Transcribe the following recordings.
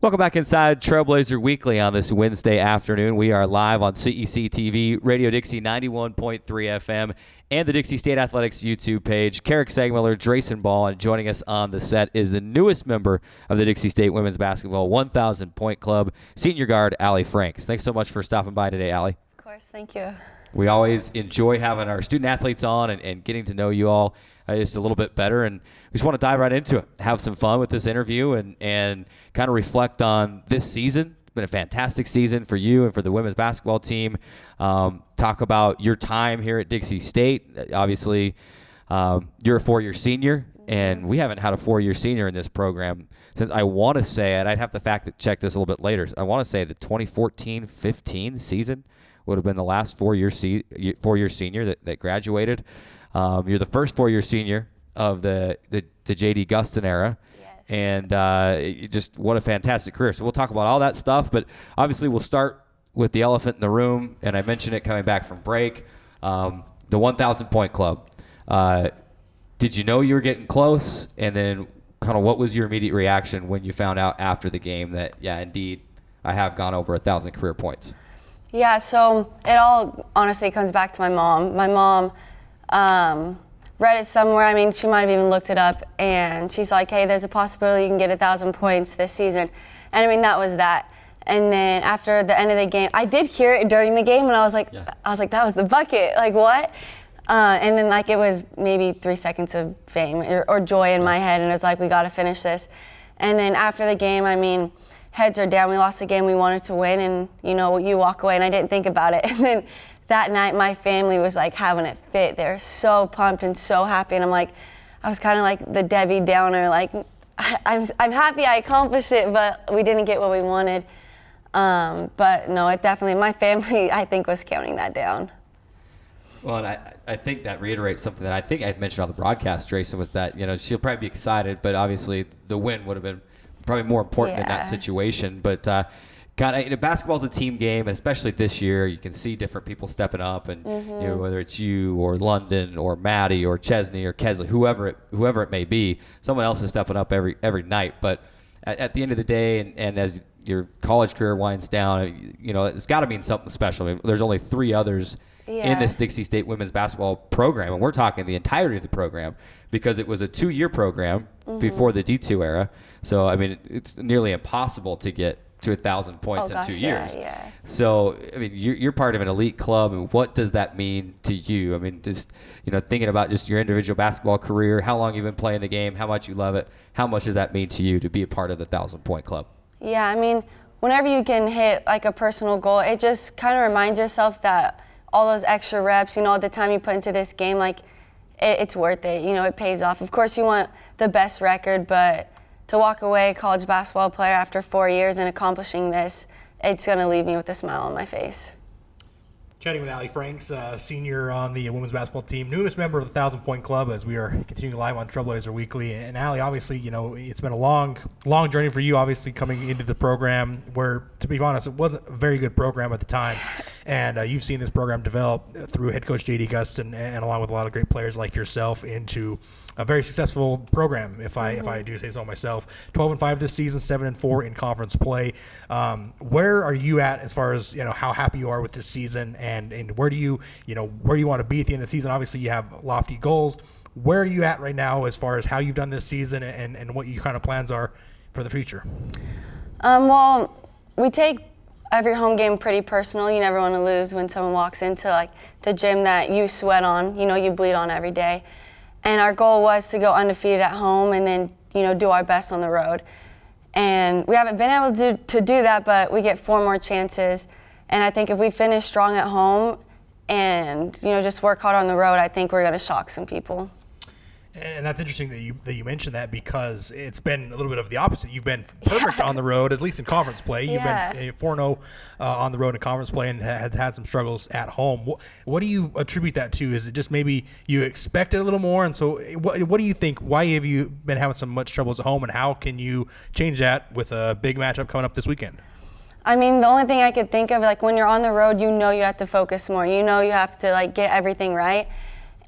Welcome back inside Trailblazer Weekly on this Wednesday afternoon. We are live on CEC TV, Radio Dixie 91.3 FM, and the Dixie State Athletics YouTube page. Carrick Sagmiller, Drayson Ball, and joining us on the set is the newest member of the Dixie State Women's Basketball 1,000 Point Club, senior guard Allie Franks. Thanks so much for stopping by today, Allie. Of course, thank you. We always enjoy having our student athletes on and getting to know you all just a little bit better, and we just want to dive right into it, have some fun with this interview, and kind of reflect on this season. It's been a fantastic season for you and for the women's basketball team. Talk about your time here at Dixie State. Obviously, you're a four-year senior, and we haven't had a four-year senior in this program since, I want to say, and I'd have to fact check this a little bit later, I want to say the 2014-15 season would have been the last four-year senior that graduated. You're the first four-year senior of the J.D. Gustin era. Yes. And just what a fantastic career. So we'll talk about all that stuff, but obviously we'll start with the elephant in the room, and I mentioned it coming back from break, the 1,000 Point Club. Did you know you were getting close? And then kind of what was your immediate reaction when you found out after the game that, yeah, indeed, I have gone over 1,000 career points? Yeah, so it all honestly comes back to my mom. My mom read it somewhere. I mean, she might have even looked it up, and she's like, hey, there's a possibility you can get 1,000 points this season. And I mean, that was that. And then after the end of the game, I did hear it during the game, and I was like, that was the bucket. Like, what? And then, like, it was maybe 3 seconds of fame or joy in my head, and it was like, we got to finish this. And then after the game, I mean, heads are down. We lost the game. We wanted to win, and, you know, you walk away, and I didn't think about it. And then that night, my family was, like, having it fit. They were so pumped and so happy, and I was kind of like the Debbie Downer, like, I'm happy I accomplished it, but we didn't get what we wanted. But, no, it definitely, my family, I think, was counting that down. Well, and I think that reiterates something that I think I mentioned on the broadcast, Drayson, was that, you know, she'll probably be excited, but obviously the win would have been probably more important in that situation. But basketball's a team game, and especially this year, you can see different people stepping up, and you know, whether it's you or London or Maddie or Chesney or Kesley, whoever it may be, someone else is stepping up every night. But at the end of the day, and as your college career winds down, you know, it's got to mean something special. I mean, there's only 3 others in this Dixie State women's basketball program, and we're talking the entirety of the program because it was a 2-year program before the D2 era. So, I mean, it's nearly impossible to get to 1,000 points in 2 years. Yeah. So, I mean, you're part of an elite club, and what does that mean to you? I mean, just, you know, thinking about just your individual basketball career, how long you've been playing the game, how much you love it, how much does that mean to you to be a part of the 1,000 Point Club? Yeah, I mean, whenever you can hit, like, a personal goal, it just kind of reminds yourself that all those extra reps, you know, the time you put into this game, like, it's worth it. You know, it pays off. Of course, you want the best record, but to walk away college basketball player after 4 years and accomplishing this, it's going to leave me with a smile on my face. Chatting with Allie Franks, senior on the women's basketball team, newest member of the 1,000 Point Club, as we are continuing live on Trailblazer Weekly. And Allie, obviously, you know, it's been a long journey for you, obviously, coming into the program where, to be honest, it wasn't a very good program at the time. And you've seen this program develop through head coach J.D. Gustin and along with a lot of great players like yourself into a very successful program, if I do say so myself. 12-5 this season, 7-4 in conference play. Where are you at as far as, you know, how happy you are with this season, and where do you want to be at the end of the season? Obviously, you have lofty goals. Where are you at right now as far as how you've done this season and what your kind of plans are for the future? Well, we take every home game pretty personal. You never want to lose when someone walks into, like, the gym that you sweat on, you know, you bleed on every day. And our goal was to go undefeated at home and then, you know, do our best on the road. And we haven't been able to do that, but we get 4 more chances. And I think if we finish strong at home and, you know, just work hard on the road, I think we're going to shock some people. And that's interesting that you mentioned that, because it's been a little bit of the opposite. You've been perfect on the road, at least in conference play. You've been 4-0 on the road in conference play and had some struggles at home. What do you attribute that to? Is it just maybe you expected a little more? And so what do you think? Why have you been having so much troubles at home, and how can you change that with a big matchup coming up this weekend? I mean, the only thing I could think of, like, when you're on the road, you know you have to focus more. You know you have to, like, get everything right.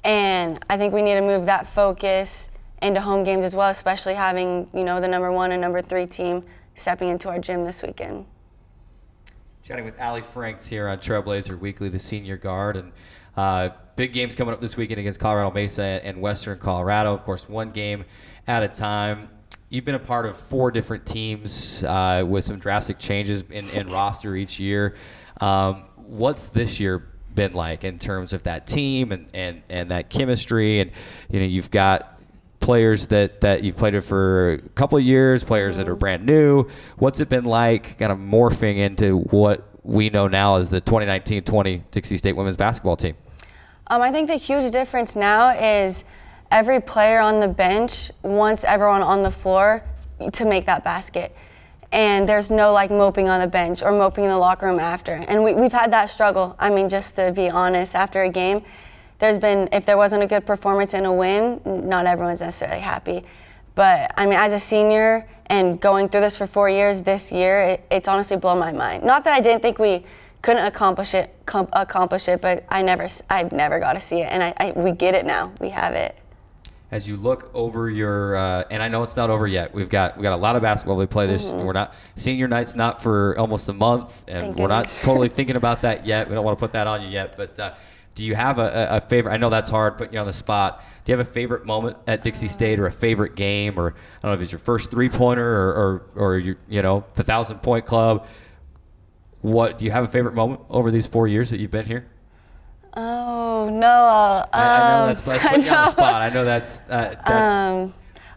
And I think we need to move that focus into home games as well, especially having, you know, the number 1 and number 3 team stepping into our gym this weekend. Chatting with Allie Franks here on Trailblazer Weekly, the senior guard, and big games coming up this weekend against Colorado Mesa and Western Colorado. Of course, one game at a time. You've been a part of 4 different teams with some drastic changes in roster each year. What's this year been like in terms of that team and that chemistry? And you've got players that you've played with for a couple of years, players that are brand new. What's it been like kind of morphing into what we know now as the 2019-20 Dixie State women's basketball team? I think the huge difference now is every player on the bench wants everyone on the floor to make that basket. And there's no moping on the bench or moping in the locker room after. And we've had that struggle. I mean, just to be honest, after a game, if there wasn't a good performance and a win, not everyone's necessarily happy. But I mean, as a senior and going through this for 4 years, this year, it's honestly blown my mind. Not that I didn't think we couldn't accomplish it, but I never got to see it, and we get it now. We have it. As you look over your, and I know it's not over yet. We got a lot of basketball we play this. We're not senior night's not for almost a month, and we're not totally thinking about that yet. We don't want to put that on you yet, but. Do you have a favorite? I know that's hard, putting you on the spot. Do you have a favorite moment at Dixie State or a favorite game? Or I don't know if it's your first three-pointer or your, the 1,000-point club. What do you have a favorite moment over these 4 years that you've been here? Oh, no. I know that's putting you on the spot. I know that's.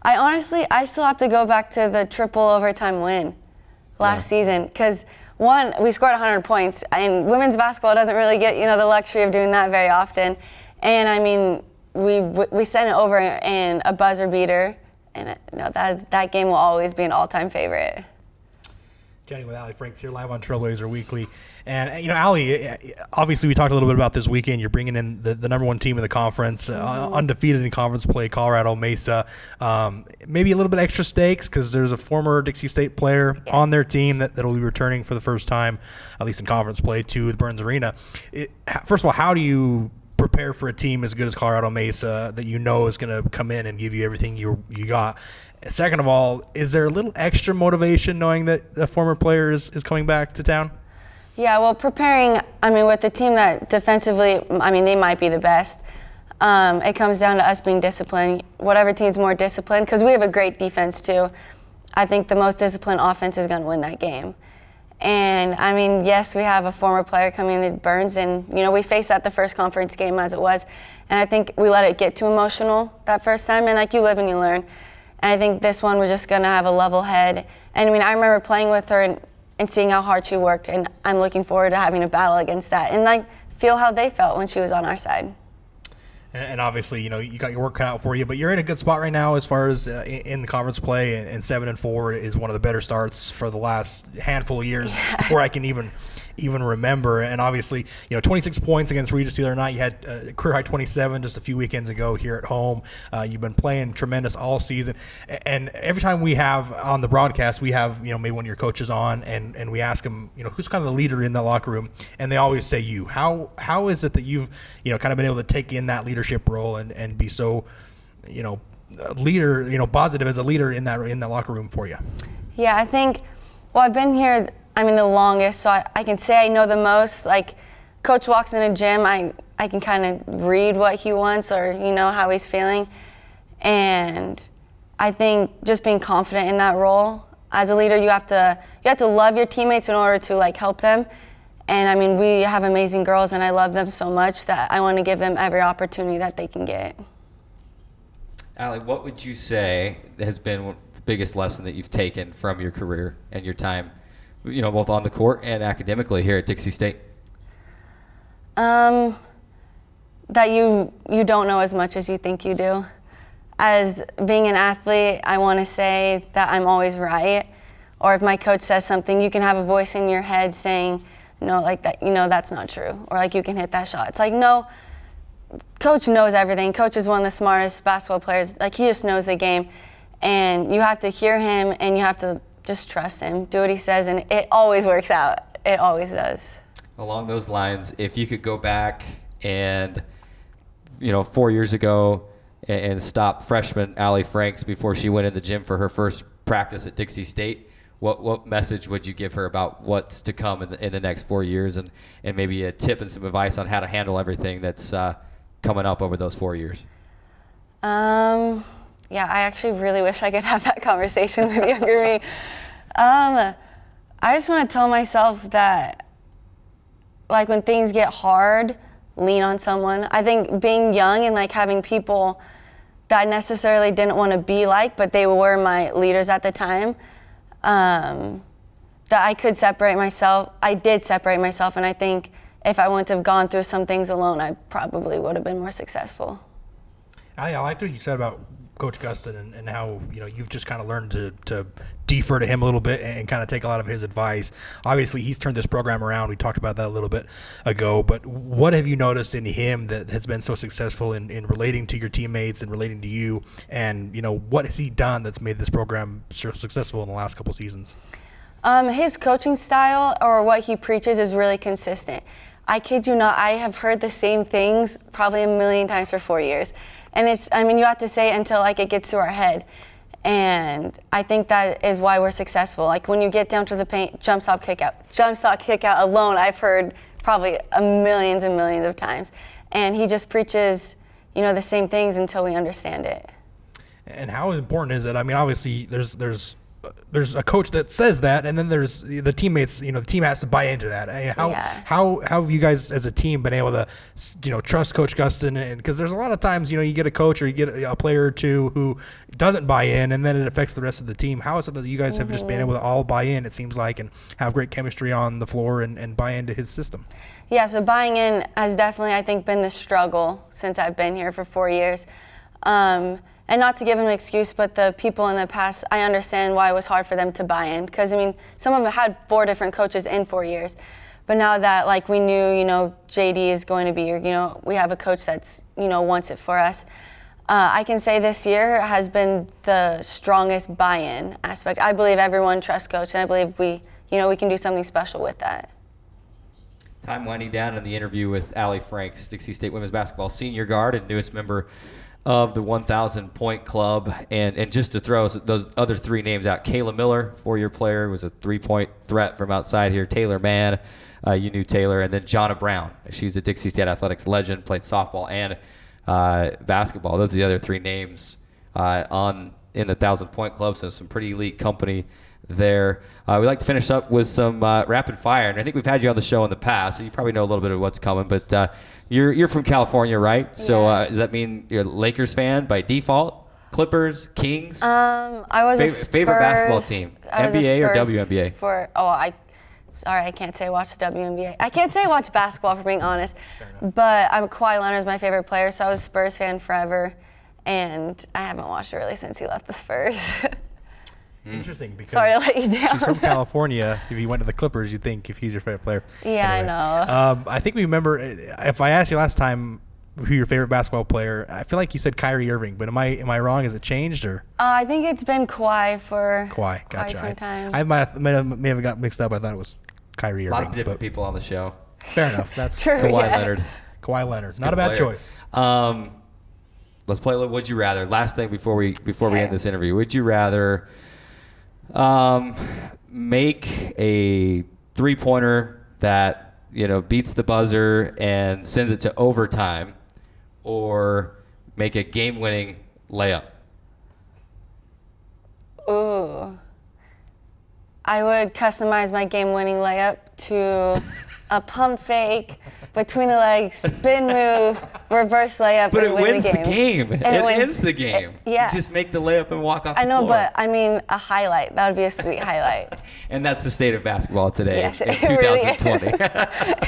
I still have to go back to the triple overtime win last season because. One, we scored 100 points, and women's basketball doesn't really get, the luxury of doing that very often. And I mean, we sent it over in a buzzer beater, and that game will always be an all-time favorite. Chatting with Allie Franks here live on Trailblazer Weekly. And, Allie, obviously we talked a little bit about this weekend. You're bringing in the number 1 team in the conference, undefeated in conference play, Colorado Mesa. Maybe a little bit extra stakes because there's a former Dixie State player on their team that'll be returning for the first time, at least in conference play, to the Burns Arena. First of all, how do you prepare for a team as good as Colorado Mesa that is going to come in and give you everything you got? Second of all, is there a little extra motivation knowing that a former player is coming back to town? Yeah, well, preparing, with the team that defensively, they might be the best. It comes down to us being disciplined. Whatever team's more disciplined, because we have a great defense too. I think the most disciplined offense is going to win that game. And, yes, we have a former player coming in, Burns, and, we faced that the first conference game as it was. And I think we let it get too emotional that first time, and you live and you learn. And I think this one we're just going to have a level head. And I remember playing with her and seeing how hard she worked, and I'm looking forward to having a battle against that and feel how they felt when she was on our side. And obviously, you got your work cut out for you, but you're in a good spot right now as far as in the conference play, and 7-4 is one of the better starts for the last handful of years before I can even remember. And obviously, 26 points against Regis the other night. You had a career high 27 just a few weekends ago here at home. You've been playing tremendous all season. And every time we have on the broadcast, we have maybe one of your coaches on, and we ask them, who's kind of the leader in the locker room, and they always say you. How is it that you've kind of been able to take in that leadership role and be so leader, positive as a leader in that locker room for you? Yeah, I think, I've been here, the longest, so I can say I know the most. Coach walks in a gym, I can kind of read what he wants or, how he's feeling. And I think just being confident in that role. As a leader, you have to love your teammates in order to, help them. And, we have amazing girls, and I love them so much that I want to give them every opportunity that they can get. Allie, what would you say has been the biggest lesson that you've taken from your career and your time, both on the court and academically here at Dixie State? That you don't know as much as you think you do. As being an athlete, I want to say that I'm always right. Or if my coach says something, you can have a voice in your head saying, no, that, that's not true. Or you can hit that shot. It's no, Coach knows everything. Coach is one of the smartest basketball players. He just knows the game. And you have to hear him, and you have to just trust him, do what he says, and it always works out. It always does. Along those lines, if you could go back and, 4 years ago and stop freshman Allie Franks before she went in the gym for her first practice at Dixie State, what message would you give her about what's to come in the next 4 years, and maybe a tip and some advice on how to handle everything that's coming up over those 4 years? Yeah, I actually really wish I could have that conversation with younger me. I just want to tell myself that, like, when things get hard, lean on someone. I think being young and like having people that I necessarily didn't want to be like, but they were my leaders at the time, that I could separate myself. I did separate myself, and I think if I wouldn't have gone through some things alone, I probably would have been more successful. I liked what you said about Coach Gustin and how, you know, you've just kind of learned to defer to him a little bit and kind of take a lot of his advice. Obviously, he's turned this program around. We talked about that a little bit ago. But what have you noticed in him that has been so successful in relating to your teammates and relating to you? And, you know, what has he done that's made this program so successful in the last couple seasons? His coaching style, or what he preaches, is really consistent. I kid you not, I have heard the same things probably a million times for 4 years. And it's, I mean, you have to say it until like it gets to our head. And I think that is why we're successful. Like when you get down to the paint, jump stop, kick out alone, I've heard probably millions and millions of times. And he just preaches, you know, the same things until we understand it. And how important is it? I mean, obviously there's a coach that says that, and then there's the teammates. You know, the team has to buy into that. How have you guys as a team been able to, you know, trust Coach Gustin? And because there's a lot of times, you know, you get a coach or you get a player or two who doesn't buy in, and then it affects the rest of the team. How is it that you guys have just been able to all buy in, it seems like, and have great chemistry on the floor and buy into his system? Yeah, so buying in has definitely, I think, been the struggle since I've been here for 4 years. And not to give him an excuse, but the people in the past, I understand why it was hard for them to buy in. Because, I mean, some of them had 4 different coaches in 4 years. But now that, like, we knew, you know, JD is going to be here, you know, we have a coach that's, you know, wants it for us. I can say this year has been the strongest buy-in aspect. I believe everyone trusts Coach, and I believe we can do something special with that. Time winding down in the interview with Allie Franks, Dixie State women's basketball senior guard and newest member of the 1,000-point club. And just to throw those other 3 names out, Kayla Miller, 4-year player, was a 3-point threat from outside here. Taylor Mann, you knew Taylor. And then Jonna Brown. She's a Dixie State athletics legend, played softball and basketball. Those are the other 3 names in the 1,000-point club, so some pretty elite company there. We'd like to finish up with some rapid fire. And I think we've had you on the show in the past, so you probably know a little bit of what's coming. But you're from California, right? So does that mean you're a Lakers fan by default? Clippers, Kings? I was a Spurs, favorite basketball team, NBA or WNBA? I can't say watch the WNBA. I can't say watch basketball, for being honest. But Kawhi Leonard's my favorite player, so I was a Spurs fan forever. And I haven't watched it really since he left the Spurs. Interesting, because sorry to let you down. She's from California. If you went to the Clippers, you'd think if he's your favorite player. Yeah, anyway, I know. I think we remember, if I asked you last time who your favorite basketball player, I feel like you said Kyrie Irving, but am I wrong? Has it changed, or? I think it's been Kawhi for gotcha. quite some time. I may have got mixed up. I thought it was Kyrie Irving. A lot of different people on the show. Fair enough. That's true. Kawhi Leonard. Kawhi Leonard. Not a bad choice. Let's play a little Would You Rather. Last thing before we end this interview. Would you rather make a 3-pointer that, you know, beats the buzzer and sends it to overtime, or make a game-winning layup? Ooh. I would customize my game-winning layup to a pump fake, between the legs, spin move, reverse layup, but and win the game. It ends the game. Yeah. Just make the layup and walk off the floor. I know, but I mean, a highlight. That would be a sweet highlight. And that's the state of basketball today Yes, in it really 2020.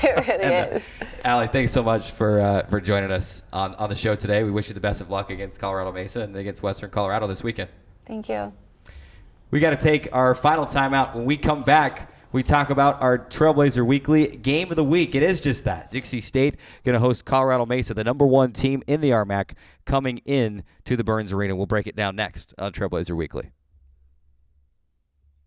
It really is. Allie, thanks so much for joining us on the show today. We wish you the best of luck against Colorado Mesa and against Western Colorado this weekend. Thank you. We got to take our final timeout. When we come back, we talk about our Trailblazer Weekly Game of the Week. It is just that. Dixie State going to host Colorado Mesa, the #1 team in the RMAC, coming in to the Burns Arena. We'll break it down next on Trailblazer Weekly.